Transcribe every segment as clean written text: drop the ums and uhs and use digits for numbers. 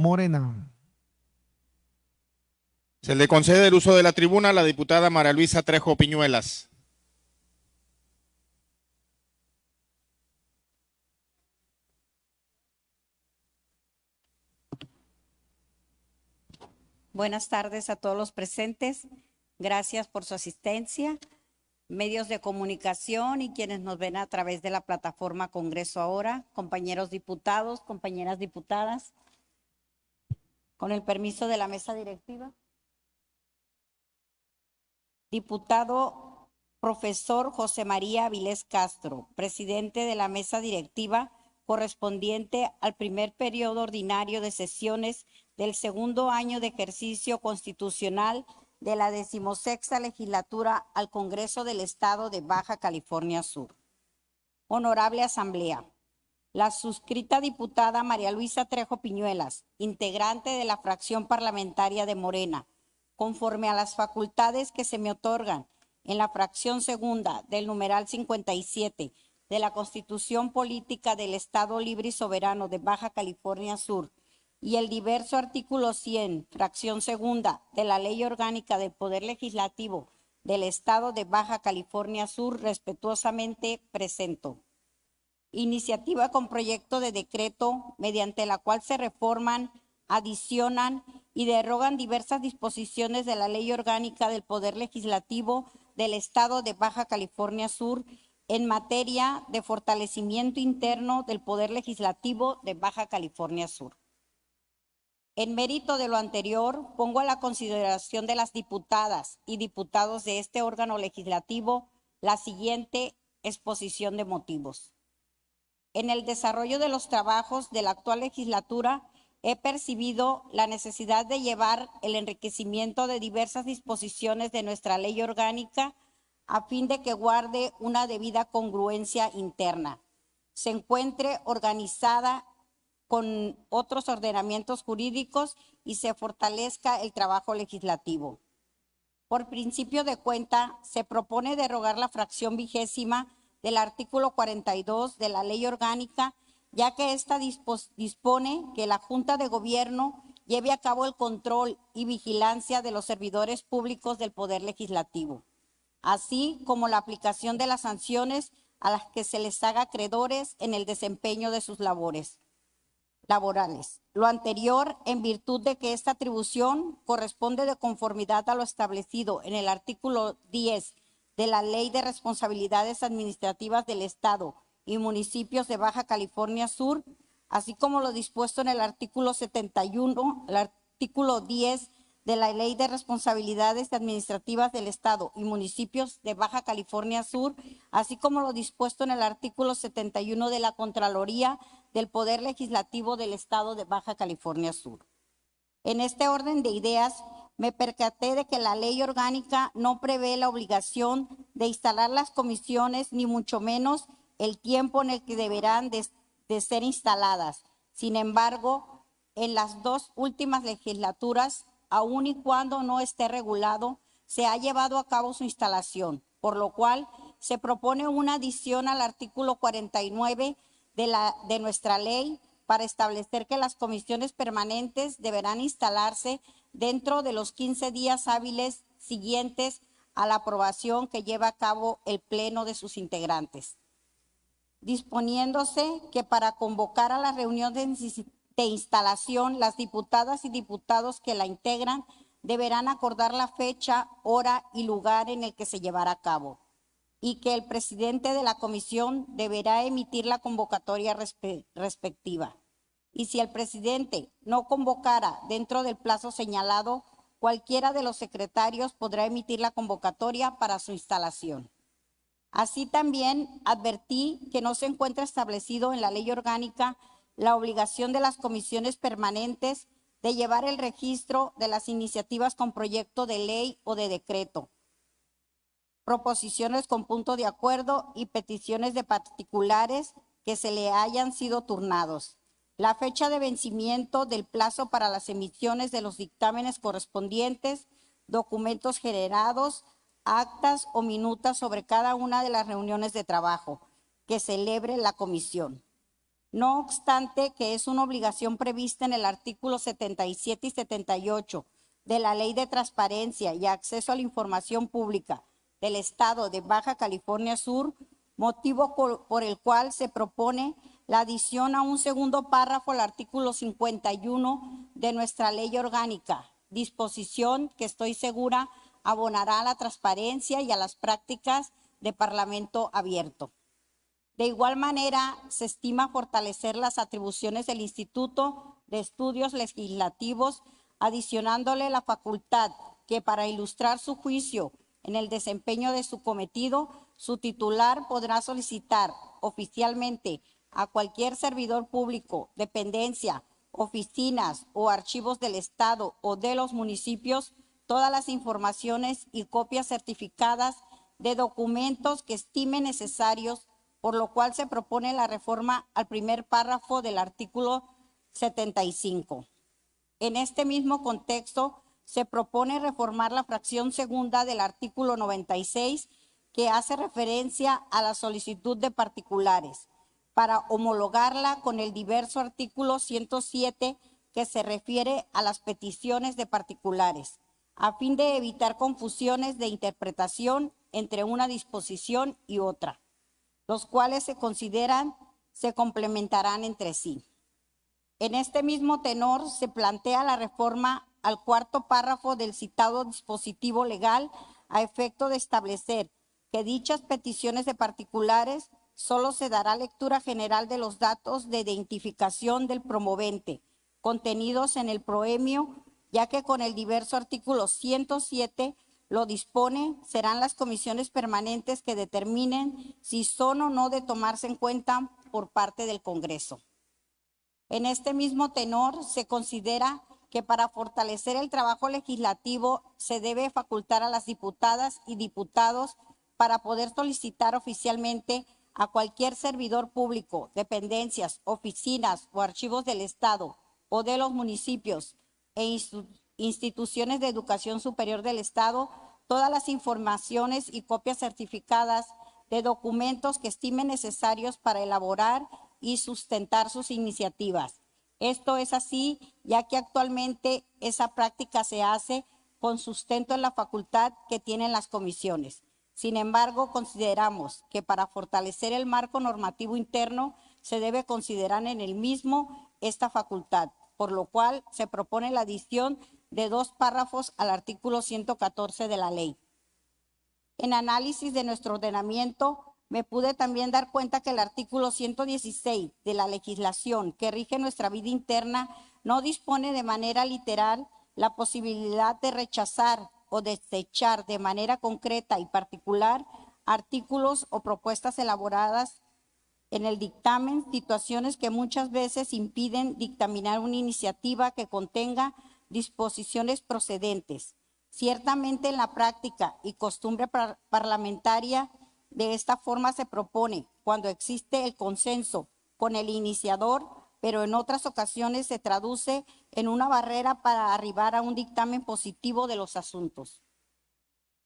Morena. Se le concede el uso de la tribuna a la diputada María Luisa Trejo Piñuelas. Buenas tardes a todos los presentes. Gracias por su asistencia. Medios de comunicación y quienes nos ven a través de la plataforma Congreso Ahora, compañeros diputados, compañeras diputadas. Con el permiso de la mesa directiva. Diputado profesor José María Avilés Castro, presidente de la mesa directiva correspondiente al primer periodo ordinario de sesiones del segundo año de ejercicio constitucional de la 16ª legislatura al Congreso del Estado de Baja California Sur. Honorable Asamblea, la suscrita diputada María Luisa Trejo Piñuelas, integrante de la fracción parlamentaria de Morena, conforme a las facultades que se me otorgan en la fracción segunda del numeral 57 de la Constitución Política del Estado Libre y Soberano de Baja California Sur y el diverso artículo 100, fracción segunda de la Ley Orgánica del Poder Legislativo del Estado de Baja California Sur, respetuosamente presento. Iniciativa con proyecto de decreto mediante la cual se reforman, adicionan y derogan diversas disposiciones de la Ley Orgánica del Poder Legislativo del Estado de Baja California Sur en materia de fortalecimiento interno del Poder Legislativo de Baja California Sur. En mérito de lo anterior, pongo a la consideración de las diputadas y diputados de este órgano legislativo la siguiente exposición de motivos. En el desarrollo de los trabajos de la actual legislatura, he percibido la necesidad de llevar el enriquecimiento de diversas disposiciones de nuestra ley orgánica a fin de que guarde una debida congruencia interna, se encuentre organizada con otros ordenamientos jurídicos y se fortalezca el trabajo legislativo. Por principio de cuenta, se propone derogar la fracción 20ª del artículo 42 de la Ley Orgánica, ya que ésta dispone que la Junta de Gobierno lleve a cabo el control y vigilancia de los servidores públicos del Poder Legislativo, así como la aplicación de las sanciones a las que se les haga acreedores en el desempeño de sus labores laborales. Lo anterior, en virtud de que esta atribución corresponde de conformidad a lo establecido en el artículo 10 de la Ley de Responsabilidades Administrativas del Estado y Municipios de Baja California Sur, así como lo dispuesto en el artículo 71, el artículo 10 de la Ley de Responsabilidades Administrativas del Estado y Municipios de Baja California Sur, así como lo dispuesto en el artículo 71 de la Contraloría del Poder Legislativo del Estado de Baja California Sur. En este orden de ideas, me percaté de que la ley orgánica no prevé la obligación de instalar las comisiones, ni mucho menos el tiempo en el que deberán de ser instaladas. Sin embargo, en las dos últimas legislaturas, aun y cuando no esté regulado, se ha llevado a cabo su instalación, por lo cual se propone una adición al artículo 49 de nuestra ley para establecer que las comisiones permanentes deberán instalarse dentro de los 15 días hábiles siguientes a la aprobación que lleva a cabo el Pleno de sus integrantes, disponiéndose que para convocar a la reunión de instalación, las diputadas y diputados que la integran deberán acordar la fecha, hora y lugar en el que se llevará a cabo, y que el presidente de la comisión deberá emitir la convocatoria respectiva. Y si el presidente no convocara dentro del plazo señalado, cualquiera de los secretarios podrá emitir la convocatoria para su instalación. Así también advertí que no se encuentra establecido en la ley orgánica la obligación de las comisiones permanentes de llevar el registro de las iniciativas con proyecto de ley o de decreto, proposiciones con punto de acuerdo y peticiones de particulares que se le hayan sido turnados. La fecha de vencimiento del plazo para las emisiones de los dictámenes correspondientes, documentos generados, actas o minutas sobre cada una de las reuniones de trabajo que celebre la comisión. No obstante que es una obligación prevista en el artículo 77 y 78 de la Ley de Transparencia y Acceso a la Información Pública del Estado de Baja California Sur, motivo por el cual se propone la adición a un segundo párrafo al artículo 51 de nuestra ley orgánica, disposición que estoy segura abonará a la transparencia y a las prácticas de parlamento abierto. De igual manera, se estima fortalecer las atribuciones del Instituto de Estudios Legislativos, adicionándole la facultad que para ilustrar su juicio en el desempeño de su cometido, su titular podrá solicitar oficialmente a cualquier servidor público, dependencia, oficinas o archivos del Estado o de los municipios todas las informaciones y copias certificadas de documentos que estime necesarios, por lo cual se propone la reforma al primer párrafo del artículo 75. En este mismo contexto, se propone reformar la fracción segunda del artículo 96, que hace referencia a la solicitud de particulares, para homologarla con el diverso artículo 107, que se refiere a las peticiones de particulares, a fin de evitar confusiones de interpretación entre una disposición y otra, los cuales se complementarán entre sí. En este mismo tenor se plantea la reforma al cuarto párrafo del citado dispositivo legal a efecto de establecer que dichas peticiones de particulares solo se dará lectura general de los datos de identificación del promovente contenidos en el proemio, ya que con el diverso artículo 107 lo dispone, serán las comisiones permanentes que determinen si son o no de tomarse en cuenta por parte del Congreso. En este mismo tenor, se considera que para fortalecer el trabajo legislativo se debe facultar a las diputadas y diputados para poder solicitar oficialmente a cualquier servidor público, dependencias, oficinas o archivos del Estado o de los municipios e instituciones de educación superior del Estado todas las informaciones y copias certificadas de documentos que estimen necesarios para elaborar y sustentar sus iniciativas. Esto es así, ya que actualmente esa práctica se hace con sustento en la facultad que tienen las comisiones. Sin embargo, consideramos que para fortalecer el marco normativo interno se debe considerar en el mismo esta facultad, por lo cual se propone la adición de 2 párrafos al artículo 114 de la ley. En análisis de nuestro ordenamiento, me pude también dar cuenta que el artículo 116 de la legislación que rige nuestra vida interna no dispone de manera literal la posibilidad de rechazar o desechar de manera concreta y particular artículos o propuestas elaboradas en el dictamen, situaciones que muchas veces impiden dictaminar una iniciativa que contenga disposiciones procedentes. Ciertamente en la práctica y costumbre parlamentaria, de esta forma se propone cuando existe el consenso con el iniciador, pero en otras ocasiones se traduce en una barrera para arribar a un dictamen positivo de los asuntos.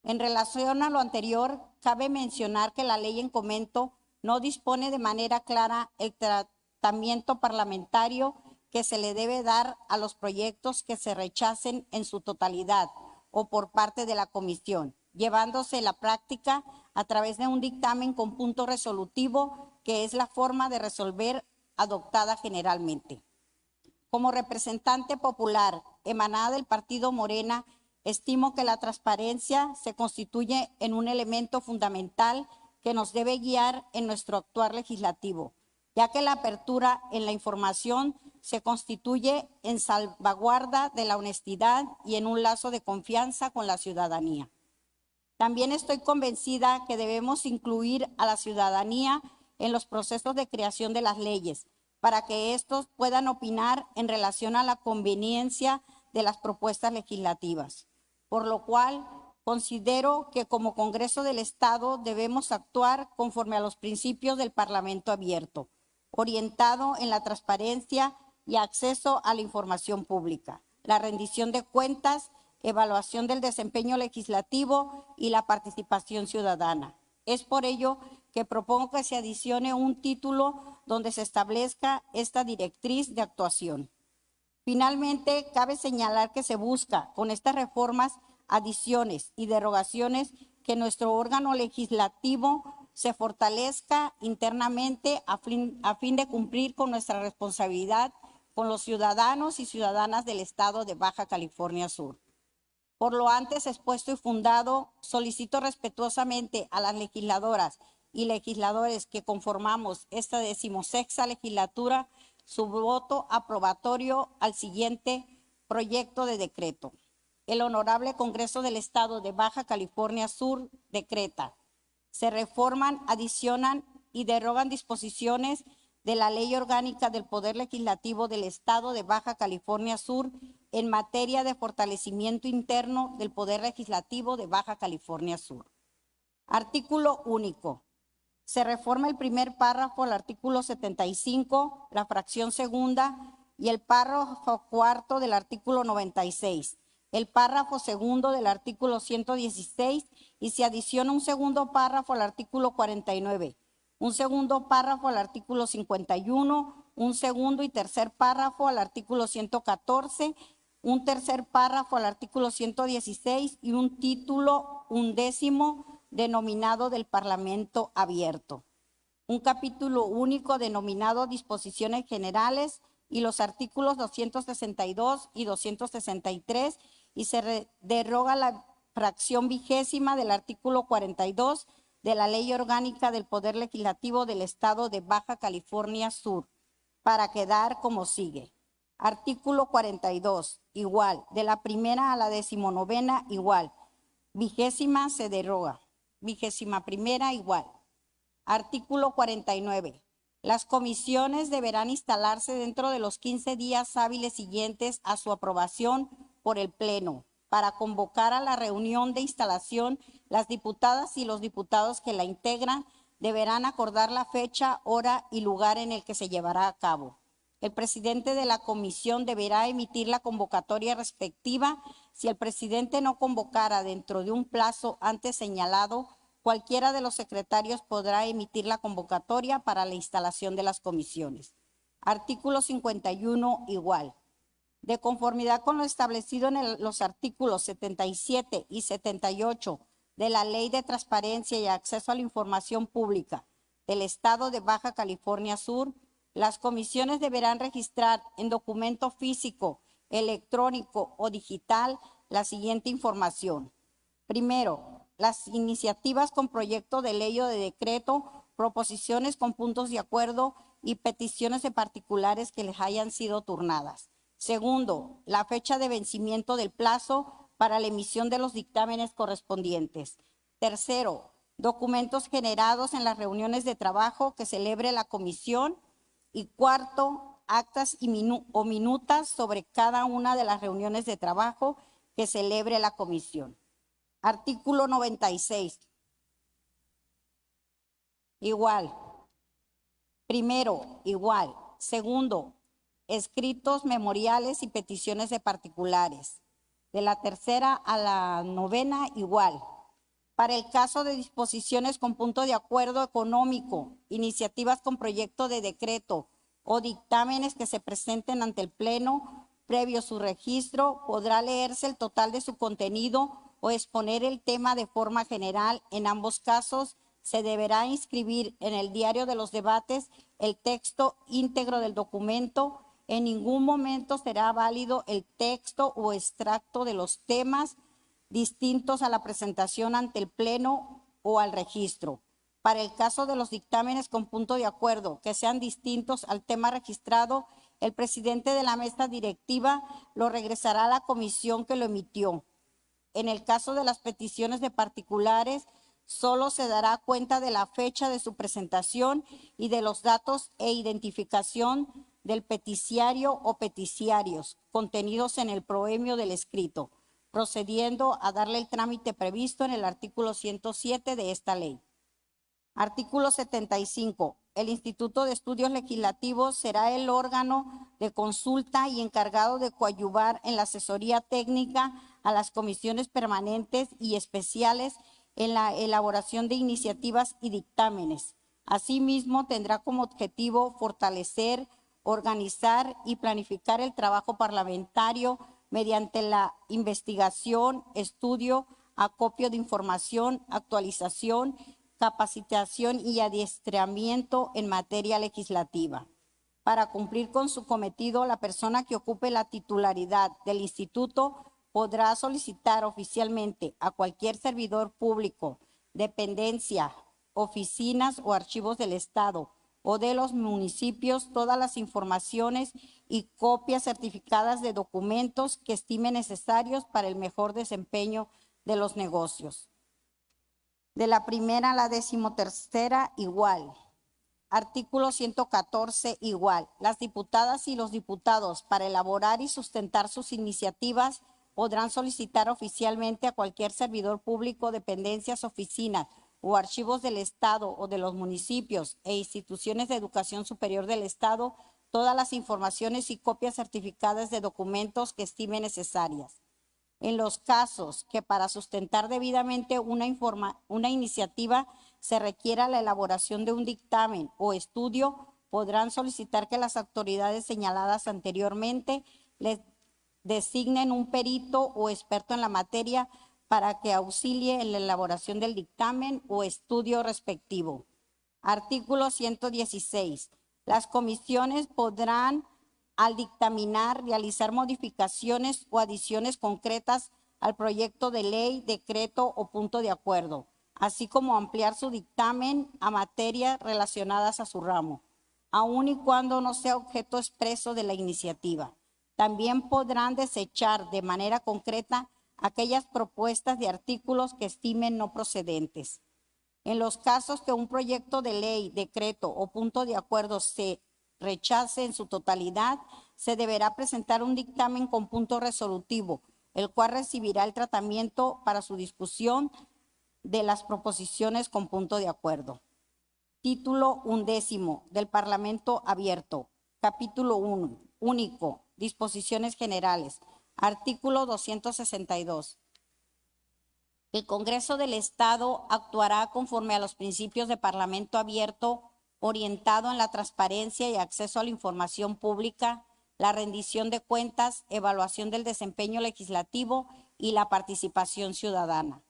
En relación a lo anterior, cabe mencionar que la ley en comento no dispone de manera clara el tratamiento parlamentario que se le debe dar a los proyectos que se rechacen en su totalidad o por parte de la comisión, llevándose la práctica a través de un dictamen con punto resolutivo, que es la forma de resolver adoptada generalmente. Como representante popular emanada del partido Morena, estimo que la transparencia se constituye en un elemento fundamental que nos debe guiar en nuestro actuar legislativo, ya que la apertura en la información se constituye en salvaguarda de la honestidad y en un lazo de confianza con la ciudadanía. También estoy convencida que debemos incluir a la ciudadanía en los procesos de creación de las leyes, para que estos puedan opinar en relación a la conveniencia de las propuestas legislativas. Por lo cual, considero que como Congreso del Estado debemos actuar conforme a los principios del Parlamento abierto, orientado en la transparencia y acceso a la información pública, la rendición de cuentas, evaluación del desempeño legislativo y la participación ciudadana. Es por ello que propongo que se adicione un título donde se establezca esta directriz de actuación. Finalmente, cabe señalar que se busca con estas reformas, adiciones y derogaciones que nuestro órgano legislativo se fortalezca internamente a fin de cumplir con nuestra responsabilidad con los ciudadanos y ciudadanas del estado de Baja California Sur. Por lo antes expuesto y fundado, solicito respetuosamente a las legisladoras y legisladores que conformamos esta 16ª legislatura su voto aprobatorio al siguiente proyecto de decreto. El Honorable Congreso del Estado de Baja California Sur decreta: se reforman, adicionan y derogan disposiciones de la Ley Orgánica del Poder Legislativo del Estado de Baja California Sur en materia de fortalecimiento interno del Poder Legislativo de Baja California Sur. Artículo único. Se reforma el primer párrafo al artículo 75, la fracción segunda y el párrafo cuarto del artículo 96, el párrafo segundo del artículo 116 y se adiciona un segundo párrafo al artículo 49, un segundo párrafo al artículo 51, un segundo y tercer párrafo al artículo 114, un tercer párrafo al artículo 116 y un título undécimo denominado del Parlamento Abierto. Un capítulo único denominado Disposiciones Generales y los artículos 262 y 263 y se deroga la fracción 20ª del artículo 42 de la Ley Orgánica del Poder Legislativo del Estado de Baja California Sur para quedar como sigue. Artículo 42, igual. De la primera a la 19ª, igual. 20ª se deroga. 21ª, igual. Artículo 49. Las comisiones deberán instalarse dentro de los 15 días hábiles siguientes a su aprobación por el Pleno. Para convocar a la reunión de instalación, las diputadas y los diputados que la integran deberán acordar la fecha, hora y lugar en el que se llevará a cabo. El presidente de la comisión deberá emitir la convocatoria respectiva. Si el presidente no convocara dentro de un plazo antes señalado, cualquiera de los secretarios podrá emitir la convocatoria para la instalación de las comisiones. Artículo 51, igual. De conformidad con lo establecido en los artículos 77 y 78 de la Ley de Transparencia y Acceso a la Información Pública del Estado de Baja California Sur, las comisiones deberán registrar en documento físico, electrónico o digital la siguiente información. Primero, las iniciativas con proyecto de ley o de decreto, proposiciones con puntos de acuerdo y peticiones de particulares que les hayan sido turnadas. Segundo, la fecha de vencimiento del plazo para la emisión de los dictámenes correspondientes. Tercero, documentos generados en las reuniones de trabajo que celebre la comisión. Y cuarto, actas o minutas sobre cada una de las reuniones de trabajo que celebre la comisión. Artículo 96. Igual. Primero, igual. Segundo, escritos, memoriales y peticiones de particulares. De la tercera a la 9ª, igual. Para el caso de disposiciones con punto de acuerdo económico, iniciativas con proyecto de decreto o dictámenes que se presenten ante el Pleno, previo su registro, podrá leerse el total de su contenido o exponer el tema de forma general. En ambos casos, se deberá inscribir en el diario de los debates el texto íntegro del documento. En ningún momento será válido el texto o extracto de los temas distintos a la presentación ante el Pleno o al registro. Para el caso de los dictámenes con punto de acuerdo que sean distintos al tema registrado, el presidente de la mesa directiva lo regresará a la comisión que lo emitió. En el caso de las peticiones de particulares, solo se dará cuenta de la fecha de su presentación y de los datos e identificación del peticiario o peticiarios contenidos en el proemio del escrito, procediendo a darle el trámite previsto en el artículo 107 de esta ley. Artículo 75. El Instituto de Estudios Legislativos será el órgano de consulta y encargado de coadyuvar en la asesoría técnica a las comisiones permanentes y especiales en la elaboración de iniciativas y dictámenes. Asimismo, tendrá como objetivo fortalecer, organizar y planificar el trabajo parlamentario mediante la investigación, estudio, acopio de información, actualización, capacitación y adiestramiento en materia legislativa. Para cumplir con su cometido, la persona que ocupe la titularidad del instituto podrá solicitar oficialmente a cualquier servidor público, dependencia, oficinas o archivos del Estado o de los municipios todas las informaciones y copias certificadas de documentos que estime necesarios para el mejor desempeño de los negocios. De la primera a la 13ª, igual. Artículo 114, igual. Las diputadas y los diputados, para elaborar y sustentar sus iniciativas, podrán solicitar oficialmente a cualquier servidor público, dependencias, oficinas o archivos del Estado o de los municipios e instituciones de educación superior del Estado todas las informaciones y copias certificadas de documentos que estime necesarias. En los casos que para sustentar debidamente una iniciativa se requiera la elaboración de un dictamen o estudio, podrán solicitar que las autoridades señaladas anteriormente les designen un perito o experto en la materia para que auxilie en la elaboración del dictamen o estudio respectivo. Artículo 116. Las comisiones podrán, al dictaminar, realizar modificaciones o adiciones concretas al proyecto de ley, decreto o punto de acuerdo, así como ampliar su dictamen a materias relacionadas a su ramo, aun y cuando no sea objeto expreso de la iniciativa. También podrán desechar de manera concreta aquellas propuestas de artículos que estimen no procedentes. En los casos que un proyecto de ley, decreto o punto de acuerdo se rechace en su totalidad, se deberá presentar un dictamen con punto resolutivo, el cual recibirá el tratamiento para su discusión de las proposiciones con punto de acuerdo. Título 11 del Parlamento Abierto. Capítulo 1. Único. Disposiciones generales. Artículo 262. El Congreso del Estado actuará conforme a los principios de Parlamento Abierto, orientado en la transparencia y acceso a la información pública, la rendición de cuentas, evaluación del desempeño legislativo y la participación ciudadana.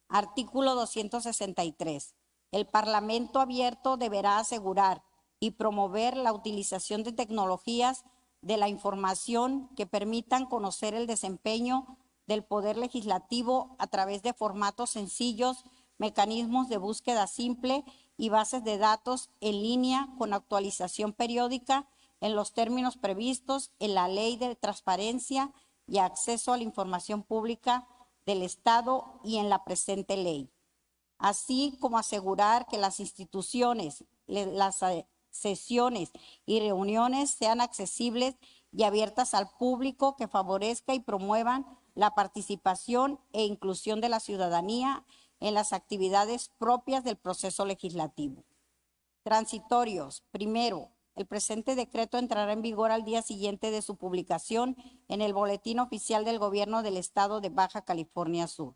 Artículo 263. El Parlamento Abierto deberá asegurar y promover la utilización de tecnologías de la información que permitan conocer el desempeño del Poder Legislativo a través de formatos sencillos, mecanismos de búsqueda simple y bases de datos en línea con actualización periódica en los términos previstos en la Ley de Transparencia y Acceso a la Información Pública del Estado y en la presente ley, así como asegurar que las instituciones, las sesiones y reuniones sean accesibles y abiertas al público, que favorezca y promuevan la participación e inclusión de la ciudadanía en las actividades propias del proceso legislativo. Transitorios. Primero, el presente decreto entrará en vigor al día siguiente de su publicación en el Boletín Oficial del Gobierno del Estado de Baja California Sur.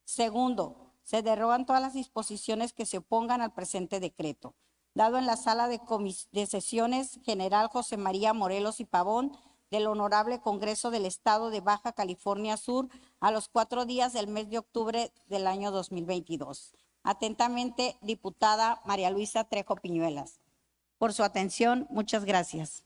Segundo, se derogan todas las disposiciones que se opongan al presente decreto. Dado en la Sala de Sesiones General José María Morelos y Pavón del Honorable Congreso del Estado de Baja California Sur a los 4 días del mes de octubre del año 2022. Atentamente, diputada María Luisa Trejo Piñuelas. Por su atención, muchas gracias.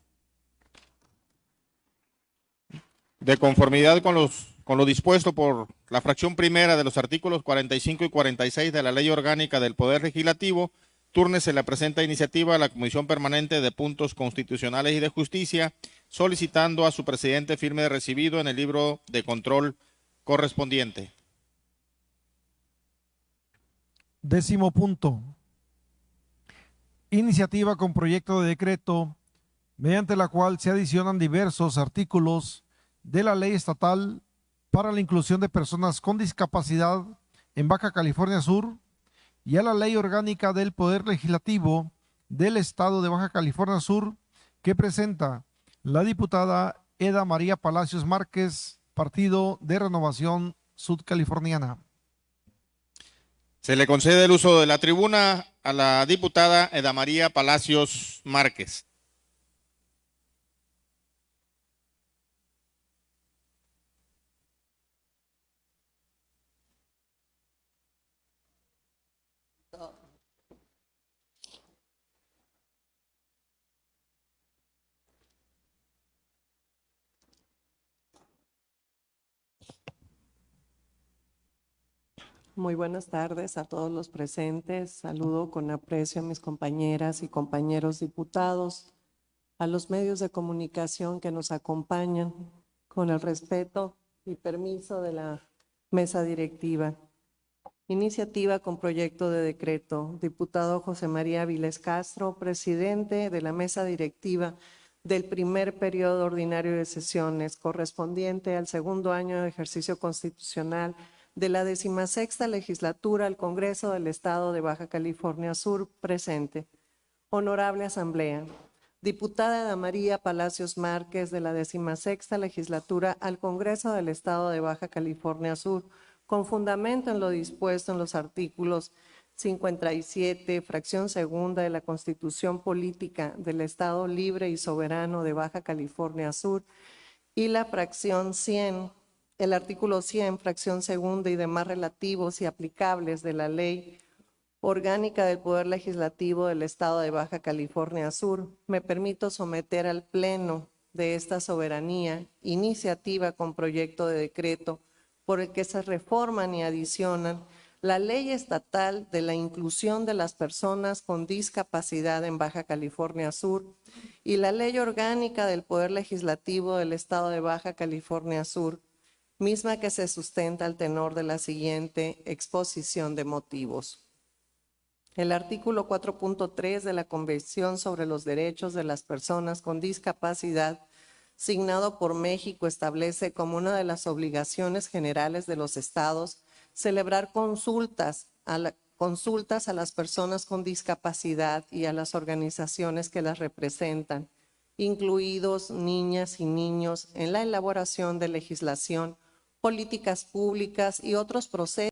De conformidad con lo dispuesto por la fracción primera de los artículos 45 y 46 de la Ley Orgánica del Poder Legislativo, túrnese la presente iniciativa a la Comisión Permanente de Puntos Constitucionales y de Justicia, solicitando a su presidente firme de recibido en el libro de control correspondiente. 10º punto. Iniciativa con proyecto de decreto mediante la cual se adicionan diversos artículos de la Ley Estatal para la inclusión de personas con discapacidad en Baja California Sur y a la Ley Orgánica del Poder Legislativo del Estado de Baja California Sur, que presenta la diputada Eda María Palacios Márquez, Partido de Renovación Sudcaliforniana. Se le concede el uso de la tribuna a la diputada Eda María Palacios Márquez. Muy buenas tardes a todos los presentes. Saludo con aprecio a mis compañeras y compañeros diputados, a los medios de comunicación que nos acompañan, con el respeto y permiso de la mesa directiva. Iniciativa con proyecto de decreto. Diputado José María Vilés Castro, presidente de la mesa directiva del primer periodo ordinario de sesiones correspondiente al segundo año de ejercicio constitucional de la 16ª legislatura al Congreso del Estado de Baja California Sur, presente. Honorable Asamblea, diputada Eda María Palacios Márquez de la 16ª legislatura al Congreso del Estado de Baja California Sur, con fundamento en lo dispuesto en los artículos 57, fracción segunda de la Constitución Política del Estado Libre y Soberano de Baja California Sur y la fracción 100, el artículo 100, fracción segunda y demás relativos y aplicables de la Ley Orgánica del Poder Legislativo del Estado de Baja California Sur, me permito someter al Pleno de esta soberanía iniciativa con proyecto de decreto por el que se reforman y adicionan la Ley Estatal de la Inclusión de las Personas con Discapacidad en Baja California Sur y la Ley Orgánica del Poder Legislativo del Estado de Baja California Sur, misma que se sustenta al tenor de la siguiente exposición de motivos. El artículo 4.3 de la Convención sobre los Derechos de las Personas con Discapacidad, signado por México, establece como una de las obligaciones generales de los estados celebrar consultas a las personas con discapacidad y a las organizaciones que las representan, incluidos niñas y niños, en la elaboración de legislación, políticas públicas y otros procesos